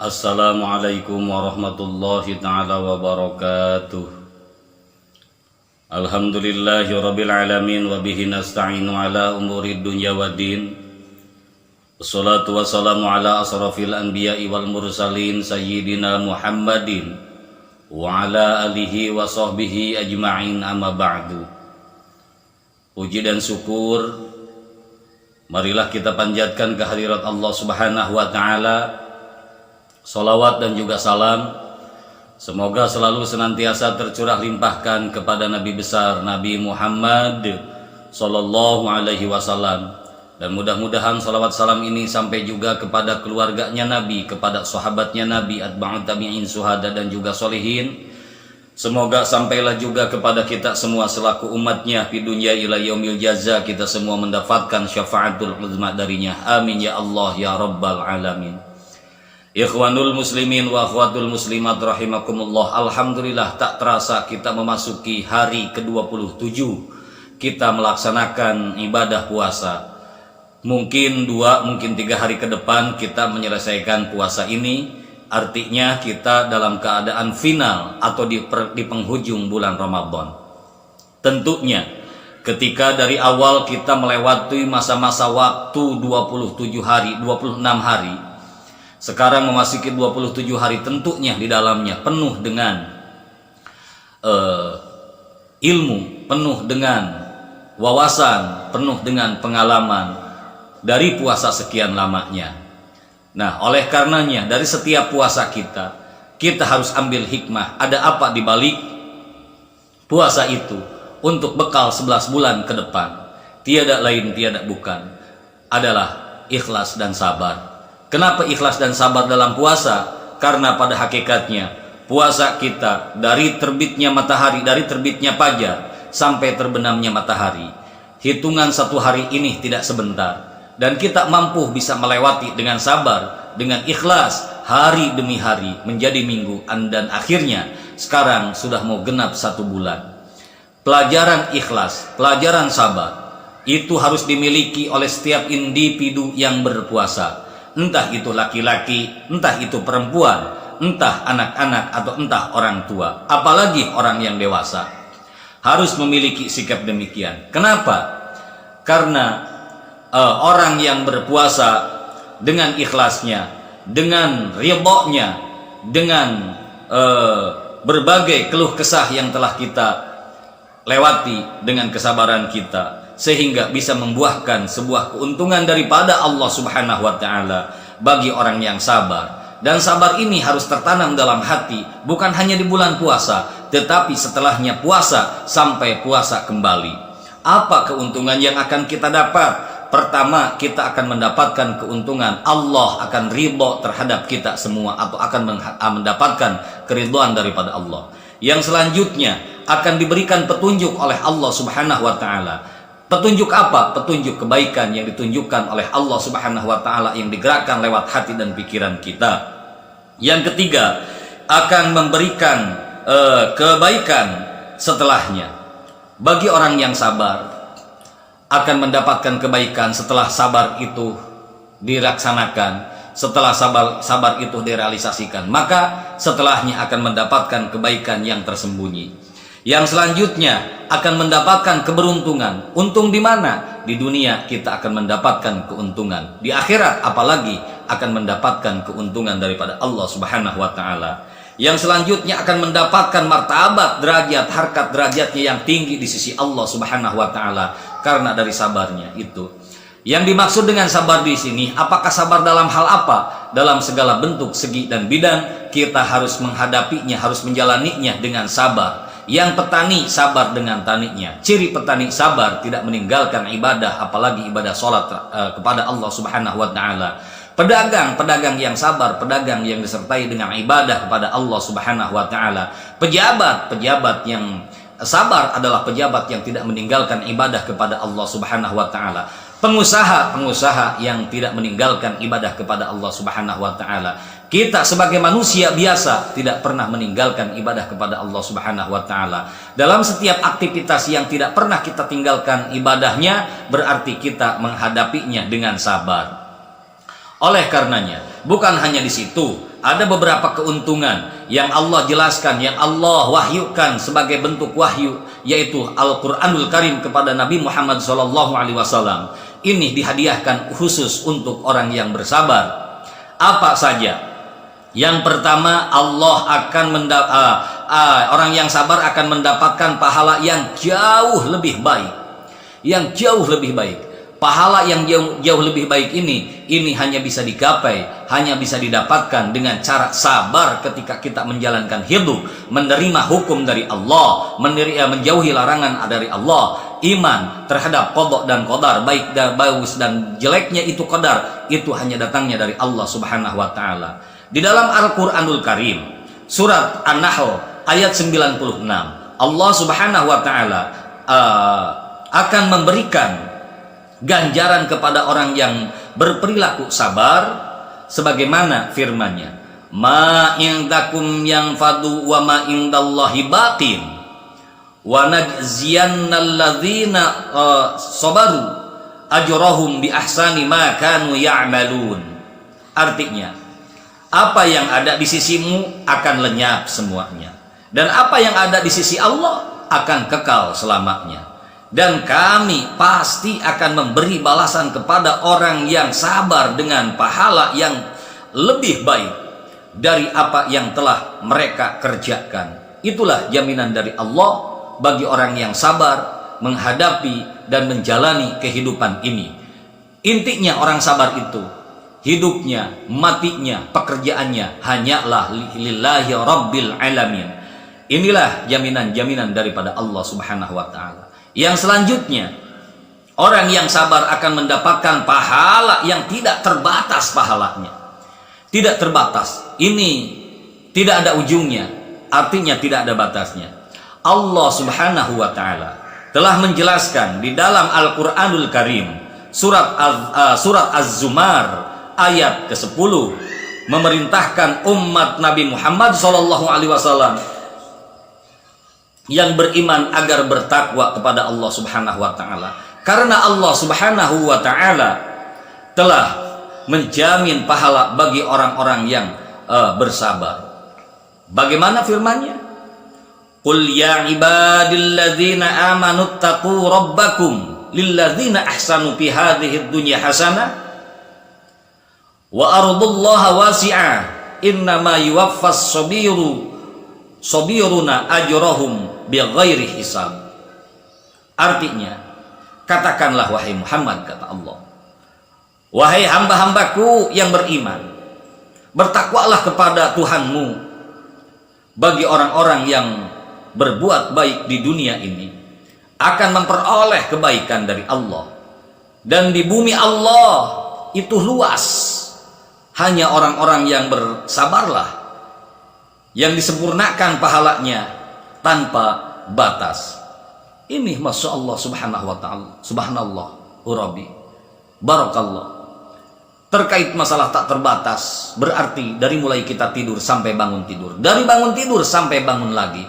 Assalamualaikum warahmatullahi ta'ala wabarakatuh. Alhamdulillahi rabbil alamin wa bihi nasta'inu ala umuri dunya waddin. Wassalatu wassalamu ala asrafil anbiya'i wal mursalin sayyidina Muhammadin wa ala alihi wa sahbihi ajma'in, amma ba'du. Puji dan syukur marilah kita panjatkan kehadirat Allah Subhanahu wa ta'ala. Salawat dan juga salam semoga selalu senantiasa tercurah limpahkan kepada Nabi besar Nabi Muhammad Sallallahu Alaihi Wasallam, dan mudah-mudahan salawat salam ini sampai juga kepada keluarganya Nabi, kepada sahabatnya Nabi, atba'ut tabi'in, syuhada dan juga solihin. Semoga sampailah juga kepada kita semua selaku umatnya fi dunya ila yaumil jaza, kita semua mendapatkan syafaatul uzma darinya. Amin ya Allah ya rabbal alamin. Ikhwanul muslimin wa akhwatul muslimat rahimakumullah. Alhamdulillah, tak terasa kita memasuki hari ke-27 kita melaksanakan ibadah puasa. Mungkin 2, mungkin 3 hari ke depan kita menyelesaikan puasa ini. Artinya kita dalam keadaan final atau di penghujung bulan Ramadan. Tentunya ketika dari awal kita melewati masa-masa waktu 27 hari, 26 hari, sekarang memasuki 27 hari, tentunya di dalamnya penuh dengan ilmu, penuh dengan wawasan, penuh dengan pengalaman dari puasa sekian lamanya. Nah, oleh karenanya dari setiap puasa kita harus ambil hikmah. Ada apa di balik puasa itu untuk bekal 11 bulan ke depan? Tiada lain, tiada bukan adalah ikhlas dan sabar. Kenapa ikhlas dan sabar dalam puasa? Karena pada hakikatnya puasa kita dari terbitnya matahari, dari terbitnya fajar sampai terbenamnya matahari, hitungan 1 hari ini tidak sebentar, dan kita mampu bisa melewati dengan sabar, dengan ikhlas hari demi hari menjadi minggu, dan akhirnya sekarang sudah mau genap 1 bulan. Pelajaran ikhlas, pelajaran sabar itu harus dimiliki oleh setiap individu yang berpuasa. Entah itu laki-laki, entah itu perempuan, entah anak-anak atau entah orang tua, apalagi orang yang dewasa, harus memiliki sikap demikian. Kenapa? Karena orang yang berpuasa dengan ikhlasnya, dengan ridhonya, dengan berbagai keluh kesah yang telah kita lewati, dengan kesabaran kita, sehingga bisa membuahkan sebuah keuntungan daripada Allah Subhanahu wa ta'ala bagi orang yang sabar. Dan sabar ini harus tertanam dalam hati, bukan hanya di bulan puasa, tetapi setelahnya puasa sampai puasa kembali. Apa keuntungan yang akan kita dapat? Pertama, kita akan mendapatkan keuntungan, Allah akan ridho terhadap kita semua, atau akan mendapatkan keridhaan daripada Allah. Yang selanjutnya akan diberikan petunjuk oleh Allah Subhanahu wa ta'ala. Petunjuk apa? Petunjuk kebaikan yang ditunjukkan oleh Allah Subhanahu wa ta'ala, yang digerakkan lewat hati dan pikiran kita. Yang ketiga, akan memberikan kebaikan setelahnya. Bagi orang yang sabar akan mendapatkan kebaikan setelah sabar itu dilaksanakan, setelah sabar itu direalisasikan, maka setelahnya akan mendapatkan kebaikan yang tersembunyi. Yang selanjutnya akan mendapatkan keberuntungan. Untung di mana? Di dunia kita akan mendapatkan keuntungan. Di akhirat apalagi akan mendapatkan keuntungan daripada Allah Subhanahu wa ta'ala. Yang selanjutnya akan mendapatkan martabat, derajat, harkat derajatnya yang tinggi di sisi Allah Subhanahu wa ta'ala karena dari sabarnya itu. Yang dimaksud dengan sabar di sini, apakah sabar dalam hal apa? Dalam segala bentuk, segi dan bidang kita harus menghadapinya, harus menjalaninya dengan sabar. Yang petani sabar dengan taninya. Ciri petani sabar tidak meninggalkan ibadah, apalagi ibadah sholat kepada Allah Subhanahu wa ta'ala. Pedagang yang sabar, pedagang yang disertai dengan ibadah kepada Allah Subhanahu wa ta'ala. Pejabat yang sabar adalah pejabat yang tidak meninggalkan ibadah kepada Allah Subhanahu wa ta'ala. Pengusaha yang tidak meninggalkan ibadah kepada Allah Subhanahu wa ta'ala. Kita sebagai manusia biasa tidak pernah meninggalkan ibadah kepada Allah Subhanahu wa ta'ala. Dalam setiap aktivitas yang tidak pernah kita tinggalkan ibadahnya, berarti kita menghadapinya dengan sabar. Oleh karenanya, bukan hanya di situ, ada beberapa keuntungan yang Allah jelaskan, yang Allah wahyukan sebagai bentuk wahyu, yaitu Al-Quranul Karim kepada Nabi Muhammad SAW. Ini dihadiahkan khusus untuk orang yang bersabar. Apa saja? Yang pertama, orang yang sabar akan mendapatkan pahala yang jauh lebih baik. Yang jauh lebih baik. Pahala yang jauh lebih baik ini hanya bisa digapai, hanya bisa didapatkan dengan cara sabar ketika kita menjalankan hidup, menerima hukum dari Allah, menjauhi larangan dari Allah, iman terhadap qada dan qadar, baik dan bagus dan jeleknya itu qadar, itu hanya datangnya dari Allah Subhanahu wa taala. Di dalam Al-Qur'anul Karim, surat An-Nahl ayat 96, Allah Subhanahu wa taala akan memberikan ganjaran kepada orang yang berperilaku sabar sebagaimana firman-Nya, ma indakum yanfadu wa ma indallahi baqin wa najziyannal ladzina sabaru ajrahum bi ahsani ma kanu ya'malun. Artinya, apa yang ada di sisimu akan lenyap semuanya, dan apa yang ada di sisi Allah akan kekal selamanya. Dan kami pasti akan memberi balasan kepada orang yang sabar dengan pahala yang lebih baik dari apa yang telah mereka kerjakan. Itulah jaminan dari Allah bagi orang yang sabar menghadapi dan menjalani kehidupan ini. Intinya orang sabar itu, hidupnya, matinya, pekerjaannya hanyalah lillahi rabbil alamin. Inilah jaminan-jaminan daripada Allah Subhanahu wa taala. Yang selanjutnya, orang yang sabar akan mendapatkan pahala yang tidak terbatas pahalanya. Tidak terbatas. Ini tidak ada ujungnya, artinya tidak ada batasnya. Allah Subhanahu wa taala telah menjelaskan di dalam Al-Qur'anul Karim, surat Az-Zumar ayat ke-10, memerintahkan umat Nabi Muhammad SAW yang beriman agar bertakwa kepada Allah Subhanahu wa taala. Karena Allah Subhanahu wa taala telah menjamin pahala bagi orang-orang yang bersabar. Bagaimana firman-Nya? Qul ya ibadilladzina amanu taqu rabbakum lilladzina ahsanu fi hadhihi dunya hasanah wa ardullaha wasi'ah innama yuwaffas sabiruna ajrahum bighairi hisab. Artinya, katakanlah wahai Muhammad, kata Allah, wahai hamba-hambaku yang beriman, bertakwalah kepada Tuhanmu. Bagi orang-orang yang berbuat baik di dunia ini akan memperoleh kebaikan dari Allah, dan di bumi Allah itu luas. Hanya orang-orang yang bersabarlah yang disempurnakan pahalanya tanpa batas. Ini masya Allah Subhanahu wa ta'ala. Subhanallah Rabbi Barakallah. Terkait masalah tak terbatas, berarti dari mulai kita tidur sampai bangun tidur, dari bangun tidur sampai bangun lagi,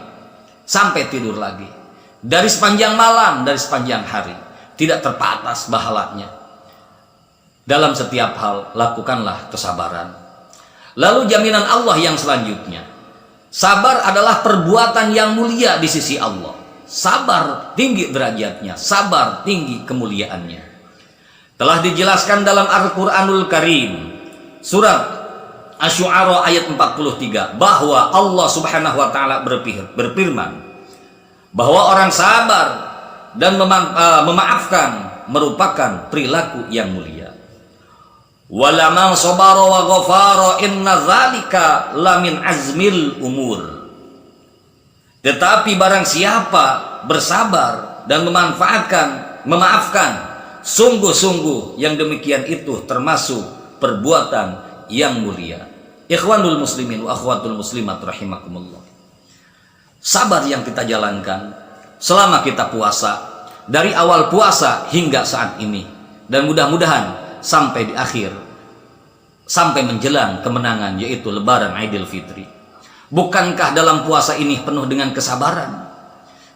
sampai tidur lagi, dari sepanjang malam, dari sepanjang hari, tidak terbatas pahalanya. Dalam setiap hal lakukanlah kesabaran. Lalu jaminan Allah yang selanjutnya, sabar adalah perbuatan yang mulia di sisi Allah. Sabar tinggi derajatnya, sabar tinggi kemuliaannya. Telah dijelaskan dalam Al-Qur'anul Karim, surat Asy-Syu'ara ayat 43, bahwa Allah Subhanahu wa taala berfirman bahwa orang sabar dan memaafkan merupakan perilaku yang mulia. Walaman sabara wa ghafara inna dzalika lamin azmil umur. Tetapi barang siapa bersabar dan memaafkan, sungguh-sungguh yang demikian itu termasuk perbuatan yang mulia. Ikhwanul muslimin wa akhwatul muslimat rahimakumullah. Sabar yang kita jalankan selama kita puasa, dari awal puasa hingga saat ini, dan mudah-mudahan sampai di akhir, sampai menjelang kemenangan, yaitu Lebaran Idul Fitri. Bukankah dalam puasa ini penuh dengan kesabaran?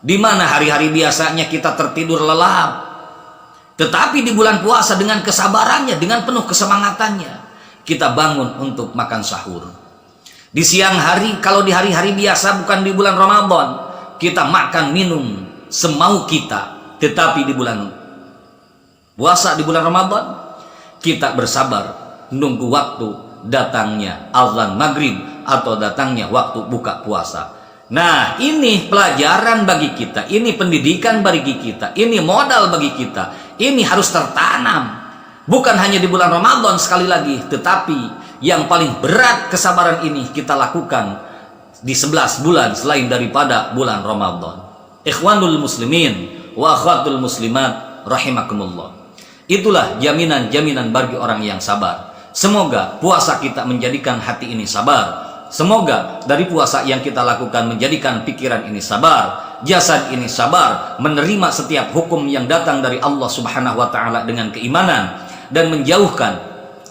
Di mana hari-hari biasanya kita tertidur lelap, tetapi di bulan puasa dengan kesabarannya, dengan penuh kesemangatannya, kita bangun untuk makan sahur. Di siang hari, kalau di hari-hari biasa bukan di bulan Ramadan, kita makan minum semau kita. Tetapi di bulan puasa, di bulan Ramadan, kita bersabar nunggu waktu datangnya azan maghrib atau datangnya waktu buka puasa. Nah, ini pelajaran bagi kita, ini pendidikan bagi kita, ini modal bagi kita. Ini harus tertanam. Bukan hanya di bulan Ramadan sekali lagi, tetapi yang paling berat kesabaran ini kita lakukan di 11 bulan selain daripada bulan Ramadan. Ikhwanul muslimin wa akhwatul muslimat rahimakumullah. Itulah jaminan-jaminan bagi orang yang sabar. Semoga puasa kita menjadikan hati ini sabar. Semoga dari puasa yang kita lakukan menjadikan pikiran ini sabar, jasad ini sabar, menerima setiap hukum yang datang dari Allah Subhanahu wa taala dengan keimanan dan menjauhkan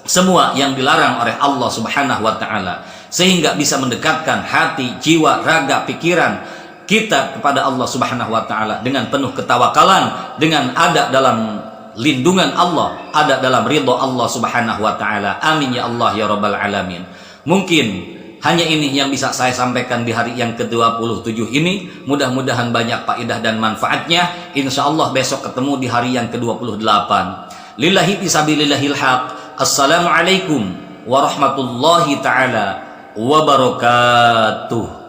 semua yang dilarang oleh Allah Subhanahu wa taala, sehingga bisa mendekatkan hati, jiwa, raga, pikiran kita kepada Allah Subhanahu wa taala dengan penuh ketawakalan, dengan ada dalam lindungan Allah, ada dalam ridha Allah Subhanahu wa taala. Amin ya Allah ya rabbal alamin. Mungkin hanya ini yang bisa saya sampaikan di hari yang ke-27 ini. Mudah-mudahan banyak faedah dan manfaatnya. Insyaallah besok ketemu di hari yang ke-28. Lillahi fisabilillahil haq. Assalamualaikum warahmatullahi taala wabarakatuh.